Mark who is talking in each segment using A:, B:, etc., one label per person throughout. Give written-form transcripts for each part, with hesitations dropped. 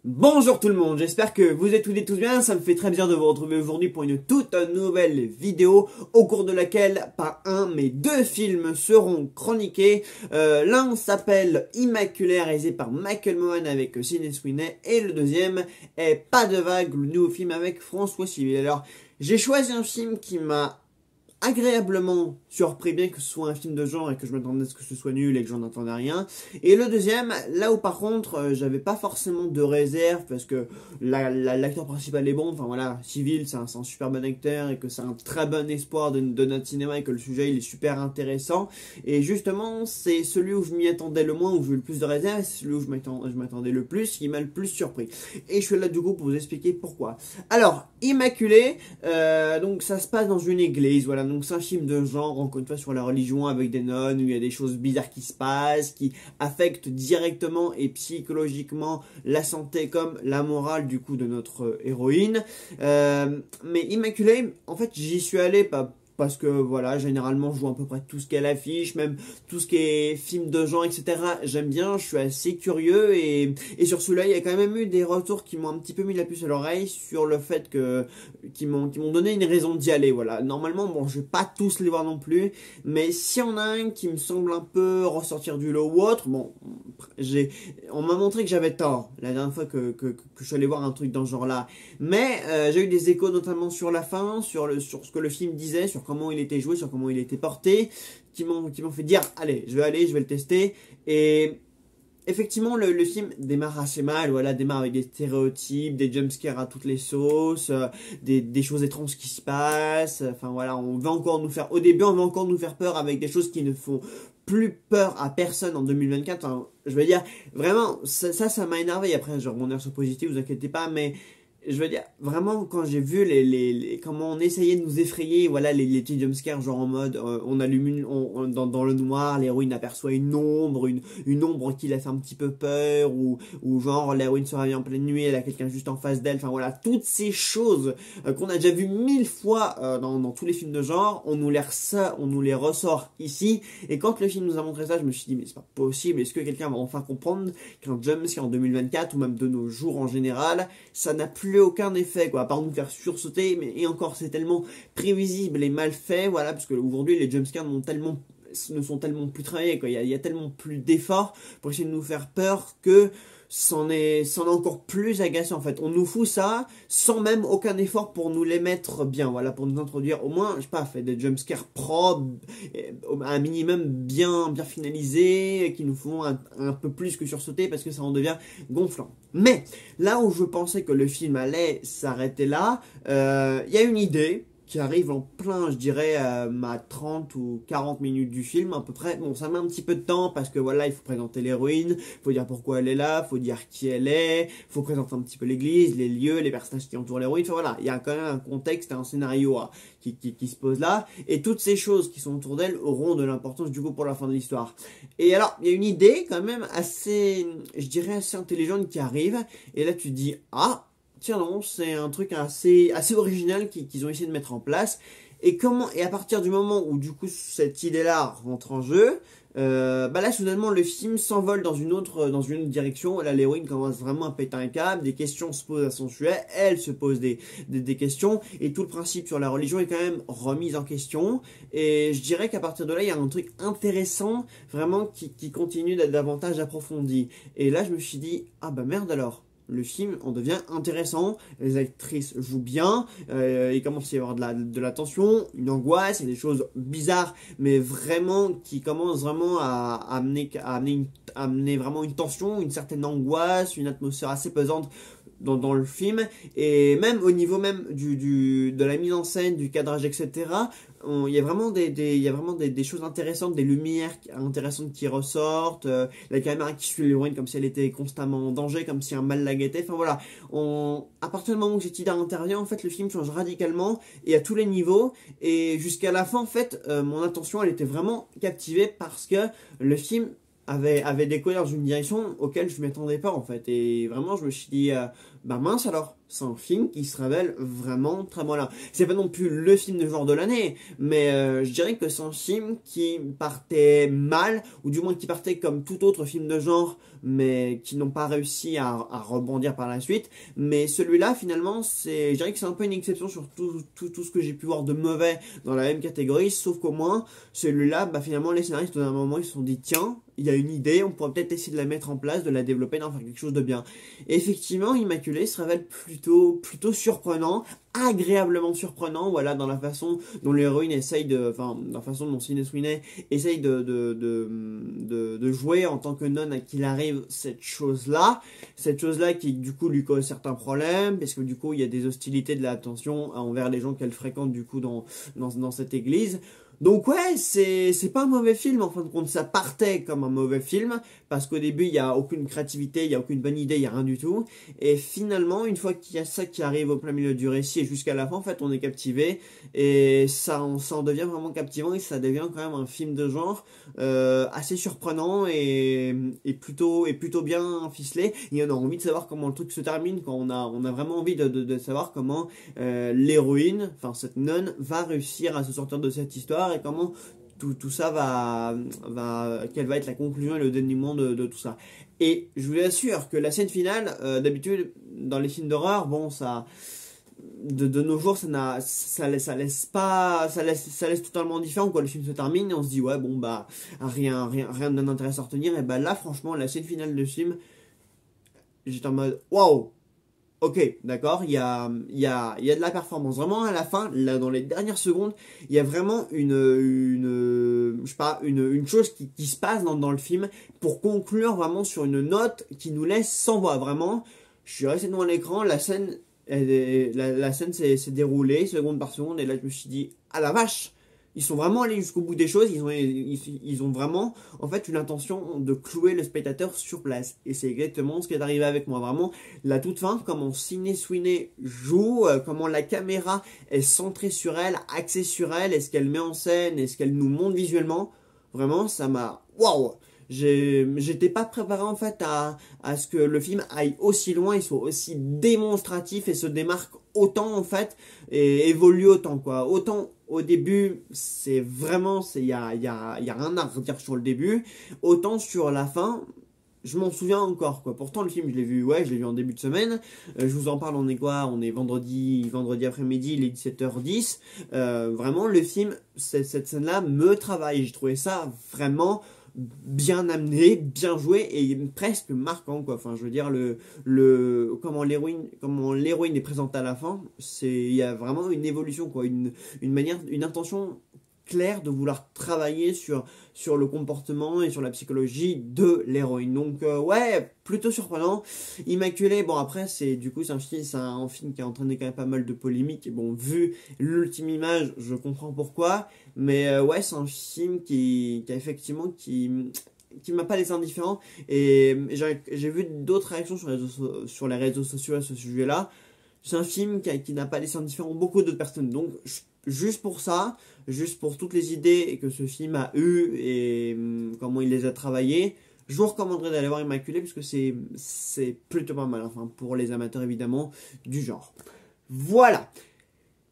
A: Bonjour tout le monde, j'espère que vous êtes toutes et tous bien, ça me fait très plaisir de vous retrouver aujourd'hui pour une toute nouvelle vidéo au cours de laquelle pas un mais deux films seront chroniqués. L'un s'appelle Immaculée réalisé par Michael Mohan avec Sydney Sweeney et le deuxième est Pas de vague, le nouveau film avec François Civil. Alors j'ai choisi un film qui m'a agréablement surpris, bien que ce soit un film de genre et que je m'attendais à ce que ce soit nul et que j'en attendais rien. Et le deuxième, là où par contre j'avais pas forcément de réserve parce que l'acteur principal est bon, enfin voilà, Civil c'est un super bon acteur et que c'est un très bon espoir de notre cinéma et que le sujet il est super intéressant. Et justement c'est celui où je m'y attendais le moins, où j'ai eu le plus de réserve, et c'est celui où je m'attendais le plus, qui m'a le plus surpris. Et je suis là du coup pour vous expliquer pourquoi. Alors, Immaculée, donc ça se passe dans une église, voilà. Donc c'est un film de genre, encore une fois, sur la religion avec des nonnes, où il y a des choses bizarres qui se passent, qui affectent directement et psychologiquement la santé comme la morale du coup de notre héroïne. Mais Immaculée, en fait, j'y suis allé pas parce que voilà, généralement je vois à peu près tout ce qu'elle affiche, même tout ce qui est film de genre, etc. J'aime bien, je suis assez curieux et sur celui-là, il y a quand même eu des retours qui m'ont un petit peu mis la puce à l'oreille sur le fait que qui m'ont donné une raison d'y aller. Voilà, normalement, bon, je vais pas tous les voir non plus, mais s'il y en a un qui me semble un peu ressortir du lot ou autre, bon, on m'a montré que j'avais tort la dernière fois que je suis allé voir un truc dans ce genre-là, mais j'ai eu des échos notamment sur la fin, sur ce que le film disait, sur comment il était joué, sur comment il était porté, qui m'ont fait dire allez, je vais le tester. Et effectivement, le film démarre assez mal, voilà, démarre avec des stéréotypes, des jumpscares à toutes les sauces, des choses étranges qui se passent, enfin voilà, au début on va encore nous faire peur avec des choses qui ne font plus peur à personne en 2024, enfin, je veux dire, vraiment, ça m'a énervé, après je rebondir sur positif, vous inquiétez pas, mais je veux dire, vraiment, quand j'ai vu comment on essayait de nous effrayer, voilà, les petits jumpscares, genre en mode, on allume dans le noir, l'héroïne aperçoit une ombre, une ombre qui la fait un petit peu peur, ou genre, l'héroïne se réveille en pleine nuit, elle a quelqu'un juste en face d'elle, enfin voilà, toutes ces choses qu'on a déjà vues 1000 fois dans tous les films de genre, on nous les ressort ici, et quand le film nous a montré ça, je me suis dit, mais c'est pas possible, est-ce que quelqu'un va enfin comprendre qu'un jumpscare en 2024, ou même de nos jours en général, ça n'a plus aucun effet, quoi, à part nous faire sursauter, mais et encore, c'est tellement prévisible et mal fait, voilà, parce que aujourd'hui, les jumpscares ne sont tellement plus travaillés, quoi, il y a tellement plus d'efforts pour essayer de nous faire peur que c'en est encore plus agaçant, en fait. On nous fout ça sans même aucun effort pour nous les mettre bien, voilà, pour nous introduire au moins, je sais pas, fait des jumpscares propres, un minimum bien finalisés, qui nous font un peu plus que sursauter parce que ça en devient gonflant. Mais là où je pensais que le film allait s'arrêter là, il y a une idée qui arrive en plein, je dirais, à 30 ou 40 minutes du film, à peu près. Bon, ça met un petit peu de temps, parce que voilà, il faut présenter l'héroïne, il faut dire pourquoi elle est là, il faut dire qui elle est, il faut présenter un petit peu l'église, les lieux, les personnages qui entourent l'héroïne, enfin voilà, il y a quand même un contexte, un scénario qui se pose là, et toutes ces choses qui sont autour d'elle auront de l'importance du coup pour la fin de l'histoire. Et alors, il y a une idée quand même assez, je dirais, assez intelligente qui arrive, et là tu te dis, ah, tiens non, c'est un truc assez original qu'ils ont essayé de mettre en place. Et à partir du moment où du coup cette idée-là rentre en jeu, bah là soudainement le film s'envole dans une autre direction. Là l'héroïne commence vraiment à péter un câble, des questions se posent à son sujet, elle se pose des questions, et tout le principe sur la religion est quand même remis en question. Et je dirais qu'à partir de là il y a un truc intéressant vraiment qui continue d'être davantage approfondi. Et là je me suis dit, ah bah merde alors. Le film en devient intéressant, les actrices jouent bien, il commence à y avoir de la tension, une angoisse, il y a des choses bizarres, mais vraiment qui commencent vraiment à amener vraiment une tension, une certaine angoisse, une atmosphère assez pesante dans le film, et même au niveau même de la mise en scène, du cadrage, etc. Il y a vraiment des choses intéressantes, des lumières intéressantes qui ressortent, la caméra qui suit l'héroïne comme si elle était constamment en danger, comme si un mal la guettait, enfin voilà. À partir du moment où cette idée intervient, en fait le film change radicalement, et à tous les niveaux, et jusqu'à la fin en fait, mon attention elle était vraiment captivée parce que le film avait décollé dans une direction auquel je m'attendais pas en fait. Et vraiment, je me suis dit, bah mince alors, c'est un film qui se révèle vraiment très bon là. C'est pas non plus le film de genre de l'année, mais je dirais que c'est un film qui partait mal, ou du moins qui partait comme tout autre film de genre, mais qui n'ont pas réussi à rebondir par la suite. Mais celui-là, finalement, je dirais que c'est un peu une exception sur tout ce que j'ai pu voir de mauvais dans la même catégorie, sauf qu'au moins, celui-là, bah finalement, les scénaristes, à un moment, ils se sont dit, tiens, il y a une idée, on pourrait peut-être essayer de la mettre en place, de la développer, d'en faire quelque chose de bien. Et effectivement, Immaculée se révèle plutôt surprenant, agréablement surprenant, voilà, dans la façon dont l'héroïne essaye enfin, dans la façon dont Sydney Sweeney essaye de jouer en tant que nonne à qu'il arrive cette chose-là qui, du coup, lui cause certains problèmes, parce que, du coup, il y a des hostilités de l'attention envers les gens qu'elle fréquente, du coup, dans cette église. Donc ouais, c'est pas un mauvais film, en fin de compte, ça partait comme un mauvais film, parce qu'au début, il y a aucune créativité, il y a aucune bonne idée, il y a rien du tout, et finalement, une fois qu'il y a ça qui arrive au plein milieu du récit et jusqu'à la fin, en fait, on est captivé, et ça en devient vraiment captivant, et ça devient quand même un film de genre assez surprenant et plutôt bien ficelé, et on a envie de savoir comment le truc se termine, quand on a vraiment envie de savoir comment l'héroïne, enfin cette nonne, va réussir à se sortir de cette histoire, et comment tout ça quelle va être la conclusion et le dénouement de tout ça. Et je vous assure que la scène finale, d'habitude, dans les films d'horreur, bon, ça, de nos jours, ça laisse totalement différent, quoi. Le film se termine et on se dit, ouais, bon, bah, rien d'intéressant à retenir, et bah là, franchement, la scène finale de ce film, j'étais en mode, waouh! Ok, d'accord, il y a de la performance. Vraiment, à la fin, là, dans les dernières secondes, il y a vraiment je sais pas, une chose qui se passe dans le film pour conclure vraiment sur une note qui nous laisse sans voix. Vraiment, je suis resté devant l'écran, la scène s'est déroulée seconde par seconde, et là, je me suis dit, ah la vache! Ils sont vraiment allés jusqu'au bout des choses, ils ont vraiment, en fait, une intention de clouer le spectateur sur place. Et c'est exactement ce qui est arrivé avec moi. Vraiment, la toute fin, comment Sydney Sweeney joue, comment la caméra est centrée sur elle, axée sur elle, est-ce qu'elle met en scène, est-ce qu'elle nous montre visuellement. Vraiment, ça m'a... Waouh! J'étais pas préparé en fait à ce que le film aille aussi loin, il soit aussi démonstratif et se démarque autant en fait, et évolue autant quoi. Autant au début, c'est vraiment, y a rien à redire sur le début, autant sur la fin, je m'en souviens encore quoi. Pourtant le film je l'ai vu en début de semaine. Je vous en parle, on est quoi? On est vendredi après-midi, il est 17h10. Vraiment le film, cette scène-là me travaille. J'ai trouvé ça vraiment bien amené, bien joué et presque marquant quoi. Enfin, je veux dire comment l'héroïne est présentée à la fin, il y a vraiment une évolution quoi, une intention claire de vouloir travailler sur le comportement et sur la psychologie de l'héroïne. Donc ouais, plutôt surprenant. Immaculé, bon après c'est un film qui a entraîné quand même pas mal de polémiques, et bon, vu l'ultime image, je comprends pourquoi, mais ouais, c'est un film qui m'a pas laissé indifférent, et j'ai vu d'autres réactions sur les réseaux sociaux à ce sujet-là. C'est un film qui n'a pas laissé indifférent beaucoup d'autres personnes. Donc, juste pour ça, juste pour toutes les idées que ce film a eues et comment il les a travaillées, je vous recommanderais d'aller voir Immaculée, parce que c'est plutôt pas mal. Enfin, pour les amateurs évidemment du genre. Voilà.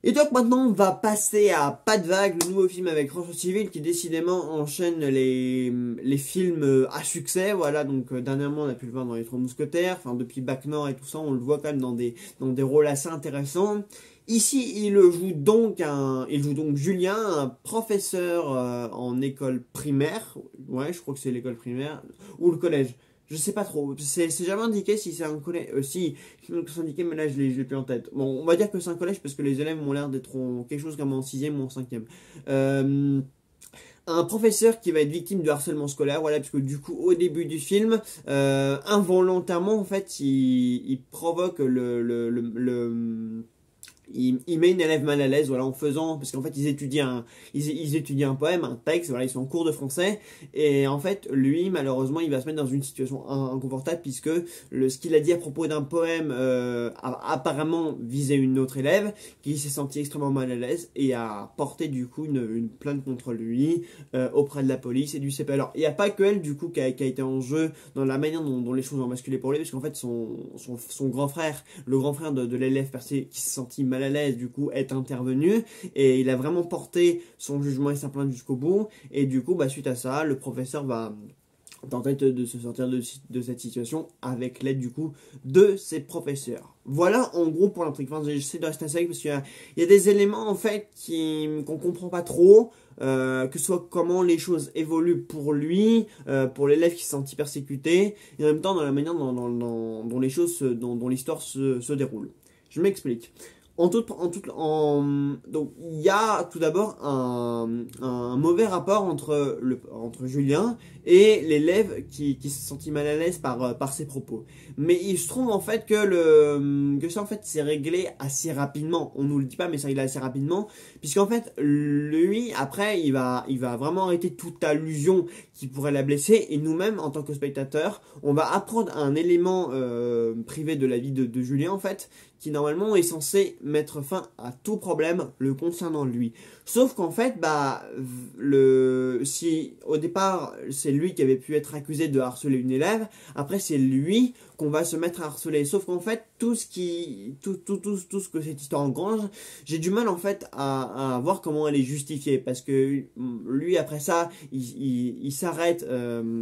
A: Et donc maintenant on va passer à Pas de vague, le nouveau film avec François Civil qui décidément enchaîne les films à succès. Voilà, donc dernièrement on a pu le voir dans Les Trois Mousquetaires, enfin depuis Bac Nord et tout ça, on le voit quand même dans des rôles assez intéressants. Ici il joue donc Julien, un professeur en école primaire, ouais je crois que c'est l'école primaire, ou le collège. Je sais pas trop, c'est jamais indiqué si c'est un collège, si c'est indiqué, mais là je l'ai plus en tête. Bon, on va dire que c'est un collège parce que les élèves ont l'air d'être quelque chose comme en 6e ou en 5e. Un professeur qui va être victime de harcèlement scolaire, voilà, parce que du coup au début du film, involontairement en fait, il provoque il met une élève mal à l'aise, voilà, en faisant, parce qu'en fait ils étudient un poème, un texte, voilà, ils sont en cours de français, et en fait lui malheureusement il va se mettre dans une situation inconfortable puisque ce qu'il a dit à propos d'un poème a apparemment visé une autre élève qui s'est sentie extrêmement mal à l'aise et a porté du coup une plainte contre lui auprès de la police et du CP. Alors il n'y a pas que elle du coup qui a été en jeu dans la manière dont les choses ont basculé pour lui, parce qu'en fait son grand frère, le grand frère de l'élève percé qui s'est senti mal à l'aise, du coup, est intervenu et il a vraiment porté son jugement et sa plainte jusqu'au bout. Et du coup, suite à ça, le professeur va tenter de se sortir de cette situation avec l'aide du coup de ses professeurs. Voilà en gros pour l'intrigue. Enfin, j'essaie de rester assez parce qu'il y a des éléments en fait qu'on comprend pas trop. Que ce soit comment les choses évoluent pour lui, pour l'élève qui s'est senti persécuté, et en même temps dans la manière dont les choses, dont l'histoire se déroule. Je m'explique. Donc il y a tout d'abord un mauvais rapport entre Julien et l'élève qui se sentit mal à l'aise par ses propos. Mais il se trouve en fait que ça en fait c'est réglé assez rapidement. On nous le dit pas mais ça il est assez rapidement puisqu'en fait lui après il va vraiment arrêter toute allusion qui pourrait la blesser et nous-mêmes en tant que spectateurs on va apprendre un élément privé de la vie de Julien en fait qui normalement est censé mettre fin à tout problème le concernant lui. Sauf qu'en fait, si au départ c'est lui qui avait pu être accusé de harceler une élève, après c'est lui qu'on va se mettre à harceler. Sauf qu'en fait, tout ce que cette histoire engrange, j'ai du mal en fait à voir comment elle est justifiée. Parce que lui, après ça, il s'arrête d'un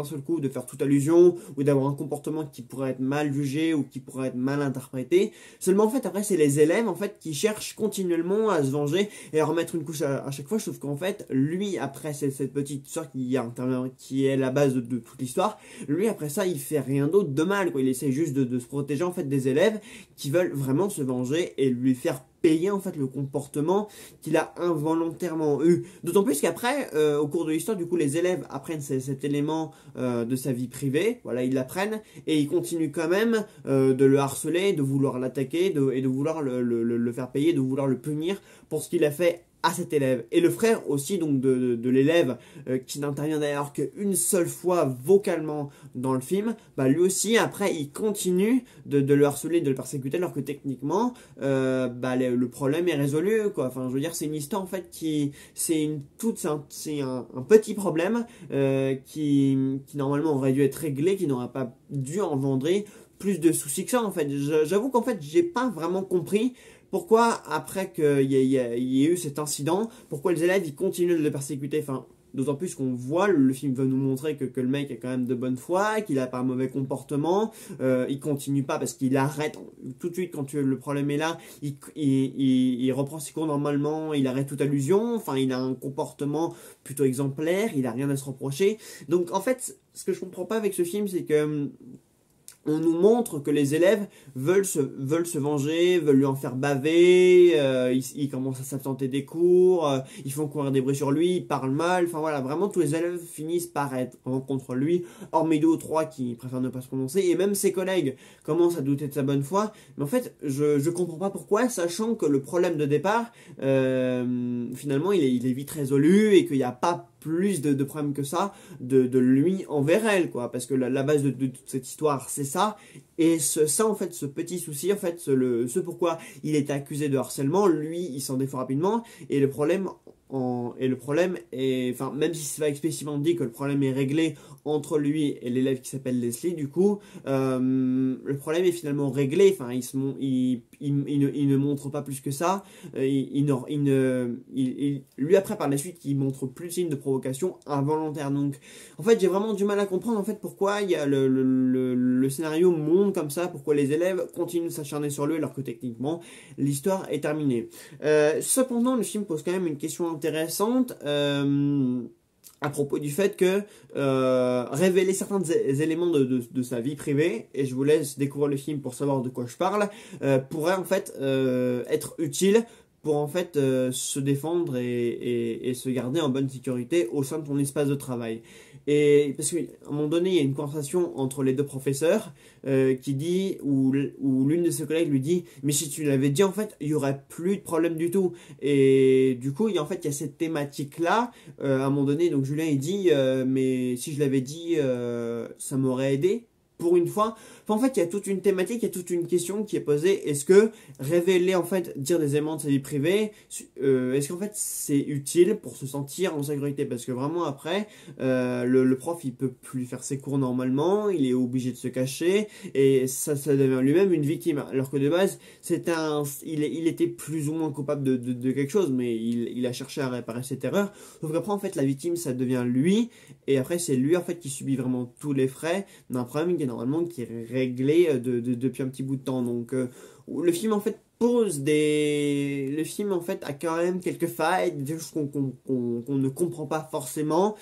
A: seul coup de faire toute allusion ou d'avoir un comportement qui pourrait être mal jugé ou qui pourrait être mal interprété. Seulement en fait, après, c'est les élèves en fait qui cherchent continuellement à se venger et à remettre une couche à chaque fois. Sauf qu'en fait, lui, après cette petite histoire qui est la base de toute l'histoire, lui, après ça, il fait rien d'autre de mal, quoi. Il essaie juste de se protéger en fait des élèves qui veulent vraiment se venger et lui faire payer en fait le comportement qu'il a involontairement eu. D'autant plus qu'après, au cours de l'histoire, du coup, les élèves apprennent cet élément de sa vie privée. Voilà, ils l'apprennent et ils continuent quand même de le harceler, de vouloir l'attaquer et de vouloir le faire payer, de vouloir le punir pour ce qu'il a fait à cet élève. Et le frère aussi donc de l'élève qui n'intervient d'ailleurs qu'une seule fois vocalement dans le film, lui aussi après il continue de le harceler, de le persécuter alors que techniquement le problème est résolu quoi. Enfin je veux dire c'est une histoire en fait c'est un petit problème qui normalement aurait dû être réglé, qui n'aurait pas dû engendrer plus de soucis que ça en fait. J'avoue qu'en fait j'ai pas vraiment compris pourquoi, après qu'il y ait eu cet incident, pourquoi les élèves ils continuent de le persécuter. Enfin, d'autant plus qu'on voit, le film veut nous montrer que le mec est quand même de bonne foi, qu'il n'a pas un mauvais comportement, il continue pas parce qu'il arrête tout de suite quand le problème est là, il reprend ses cours normalement, il arrête toute allusion, enfin il a un comportement plutôt exemplaire, il a rien à se reprocher. Donc en fait, ce que je comprends pas avec ce film, c'est que on nous montre que les élèves veulent se venger, veulent lui en faire baver, ils commencent à s'absenter des cours, ils font courir des bruits sur lui, ils parlent mal, enfin voilà, vraiment tous les élèves finissent par être contre lui, hormis 2 ou 3 qui préfèrent ne pas se prononcer, et même ses collègues commencent à douter de sa bonne foi, mais en fait, je comprends pas pourquoi, sachant que le problème de départ, finalement, il est vite résolu, et qu'il n'y a pas plus de problèmes que ça de lui envers elle, quoi, parce que la base de toute cette histoire, c'est ça, et ça, en fait, ce petit souci, en fait, ce pourquoi il est accusé de harcèlement, lui, il s'en défend rapidement, et le problème est, enfin, même si c'est pas explicitement dit que le problème est réglé entre lui et l'élève qui s'appelle Leslie, du coup, le problème est finalement réglé, enfin, il ne montre pas plus que ça, lui après par la suite, il montre plus de signes de provocation involontaire, donc, en fait, j'ai vraiment du mal à comprendre, en fait, pourquoi il y a le scénario monte comme ça, pourquoi les élèves continuent de s'acharner sur lui alors que techniquement, l'histoire est terminée. Cependant, le film pose quand même une question intéressante à propos du fait que révéler certains éléments de sa vie privée, et je vous laisse découvrir le film pour savoir de quoi je parle, pourrait en fait être utile pour en fait se défendre et se garder en bonne sécurité au sein de ton espace de travail. Et parce qu'à un moment donné, il y a une conversation entre les deux professeurs qui dit, où l'une de ses collègues lui dit, mais si tu l'avais dit, en fait, il y aurait plus de problème du tout. Et du coup, en fait, il y a cette thématique-là. À un moment donné, donc Julien, il dit, mais si je l'avais dit, ça m'aurait aidé. Pour une fois, enfin, en fait, il y a toute une thématique, il y a toute une question qui est posée. Est-ce que révéler, en fait, dire des éléments de sa vie privée, est-ce qu'en fait c'est utile pour se sentir en sécurité? Parce que vraiment après, le prof, il peut plus faire ses cours normalement, il est obligé de se cacher, et ça devient lui-même une victime. Alors que de base, il était plus ou moins coupable de quelque chose, mais il a cherché à réparer cette erreur. Donc après, en fait, la victime, ça devient lui, et après, c'est lui, en fait, qui subit vraiment tous les frais d'un problème normalement qui est réglé depuis un petit bout de temps. Donc le film en fait le film en fait a quand même quelques failles, des choses qu'on ne comprend pas forcément,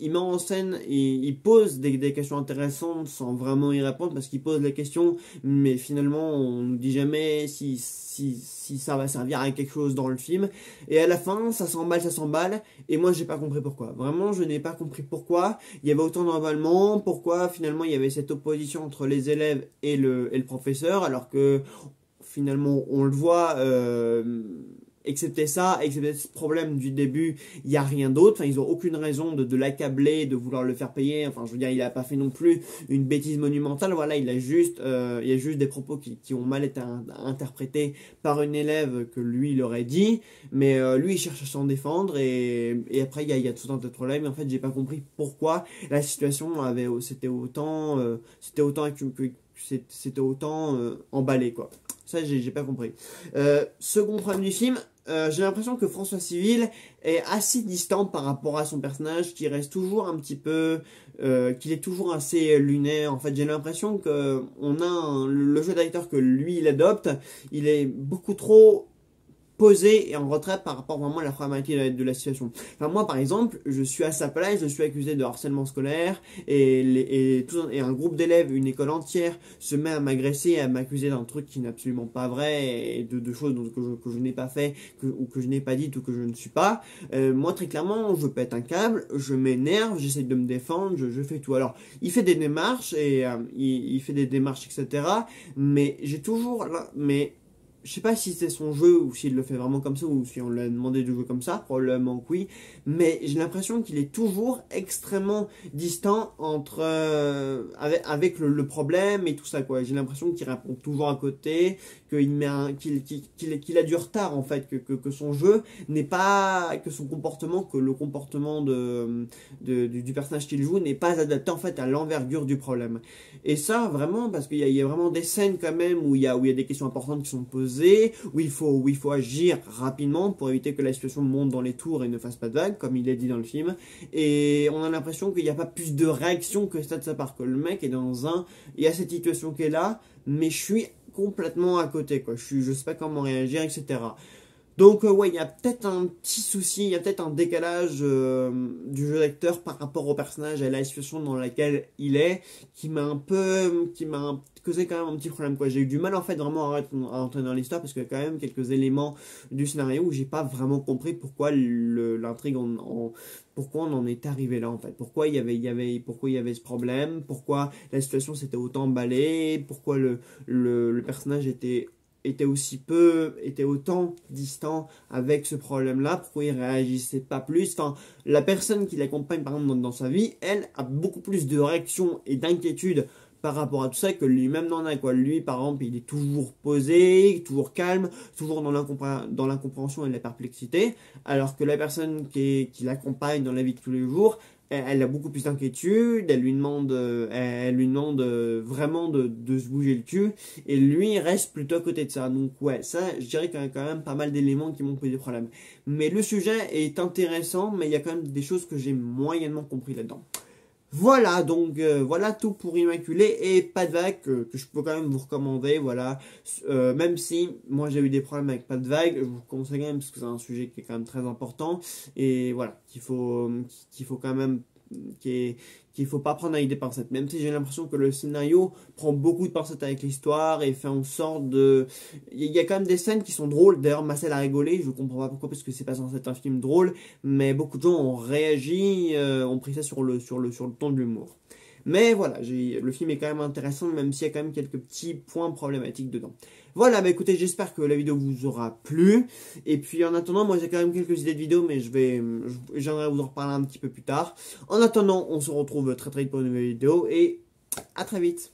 A: il met en scène, il pose des questions intéressantes sans vraiment y répondre, parce qu'il pose les questions, mais finalement on nous dit jamais si ça va servir à quelque chose dans le film. Et à la fin, ça s'emballe, et moi j'ai pas compris pourquoi. Vraiment, je n'ai pas compris pourquoi il y avait autant d'emballement, pourquoi finalement il y avait cette opposition entre les élèves et le professeur, alors que finalement on le voit, excepté ce problème du début, il n'y a rien d'autre. Enfin, ils n'ont aucune raison de l'accabler, de vouloir le faire payer. Enfin, je veux dire, il n'a pas fait non plus une bêtise monumentale. Voilà, il y a juste des propos qui ont mal été interprétés par une élève que lui, il aurait dit. Mais lui, il cherche à s'en défendre. Et après, il y a tout un tas de problèmes. En fait, j'ai pas compris pourquoi la situation c'était autant emballé, quoi. Ça, j'ai pas compris. Second problème du film, j'ai l'impression que François Civil est assez distant par rapport à son personnage, qui reste toujours un petit peu, qu'il est toujours assez lunaire. En fait, j'ai l'impression que le jeu d'acteur que lui il adopte, il est beaucoup trop posé et en retrait par rapport vraiment à la problématique de la situation. Enfin, moi, par exemple, je suis à sa place, je suis accusé de harcèlement scolaire, et un groupe d'élèves, une école entière, se met à m'agresser et à m'accuser d'un truc qui n'est absolument pas vrai, et de choses que je n'ai pas fait, ou que je n'ai pas dites, ou que je ne suis pas. Moi, très clairement, je pète un câble, je m'énerve, j'essaie de me défendre, je fais tout. Alors, il fait des démarches, et il fait des démarches, etc. Mais j'ai toujours... Mais je sais pas si c'est son jeu ou s'il le fait vraiment comme ça, ou si on lui a demandé de jouer comme ça, probablement que oui, mais j'ai l'impression qu'il est toujours extrêmement distant avec le problème et tout ça, quoi. J'ai l'impression qu'il répond toujours à côté, qu'il a du retard, en fait, que son jeu n'est pas, que son comportement, que le comportement du personnage qu'il joue n'est pas adapté, en fait, à l'envergure du problème. Et ça, vraiment, parce qu'il y a vraiment des scènes quand même où il y a des questions importantes qui sont posées, où il faut agir rapidement pour éviter que la situation monte dans les tours et ne fasse pas de vagues, comme il est dit dans le film. Et on a l'impression qu'il n'y a pas plus de réaction que ça de sa part, que le mec est il y a cette situation qui est là, mais je suis complètement à côté, quoi. Je sais pas comment réagir, etc. Donc ouais, il y a peut-être un petit souci, il y a peut-être un décalage du jeu d'acteur par rapport au personnage et à la situation dans laquelle il est, qui m'a causé quand même un petit problème, quoi. J'ai eu du mal, en fait, vraiment à entrer dans l'histoire, parce qu'il y a quand même quelques éléments du scénario où j'ai pas vraiment compris pourquoi l'intrigue pourquoi on en est arrivé là, en fait. Pourquoi il y avait ce problème, pourquoi la situation s'était autant emballée, pourquoi le personnage était autant distant avec ce problème-là, pourquoi il réagissait pas plus. Enfin, la personne qui l'accompagne, par exemple, dans sa vie, elle a beaucoup plus de réactions et d'inquiétudes par rapport à tout ça que lui-même n'en a, quoi. Lui, par exemple, il est toujours posé, toujours calme, toujours dans l'incompréhension et la perplexité, alors que la personne qui l'accompagne dans la vie de tous les jours, elle a beaucoup plus d'inquiétude, elle lui demande vraiment de se bouger le cul, et lui il reste plutôt à côté de ça. Donc ouais, ça, je dirais qu'il y a quand même pas mal d'éléments qui m'ont posé des problèmes. Mais le sujet est intéressant, mais il y a quand même des choses que j'ai moyennement compris là-dedans. Voilà, donc voilà tout pour Immaculée et Pas de Vague, que je peux quand même vous recommander, voilà. Même si moi j'ai eu des problèmes avec Pas de Vague, je vous conseille quand même, parce que c'est un sujet qui est quand même très important, et voilà, qu'il faut quand même qu'il faut pas prendre avec des pincettes. Même si j'ai l'impression que le scénario prend beaucoup de pincettes avec l'histoire et fait en sorte de... Il y a quand même des scènes qui sont drôles. D'ailleurs, Marcel a rigolé. Je comprends pas pourquoi, parce que c'est pas censé être un film drôle. Mais beaucoup de gens ont réagi, ont pris ça sur le ton de l'humour. Mais voilà, le film est quand même intéressant, même s'il y a quand même quelques petits points problématiques dedans. Voilà, bah écoutez, j'espère que la vidéo vous aura plu. Et puis en attendant, moi j'ai quand même quelques idées de vidéos, mais j'aimerais vous en reparler un petit peu plus tard. En attendant, on se retrouve très très vite pour une nouvelle vidéo et à très vite.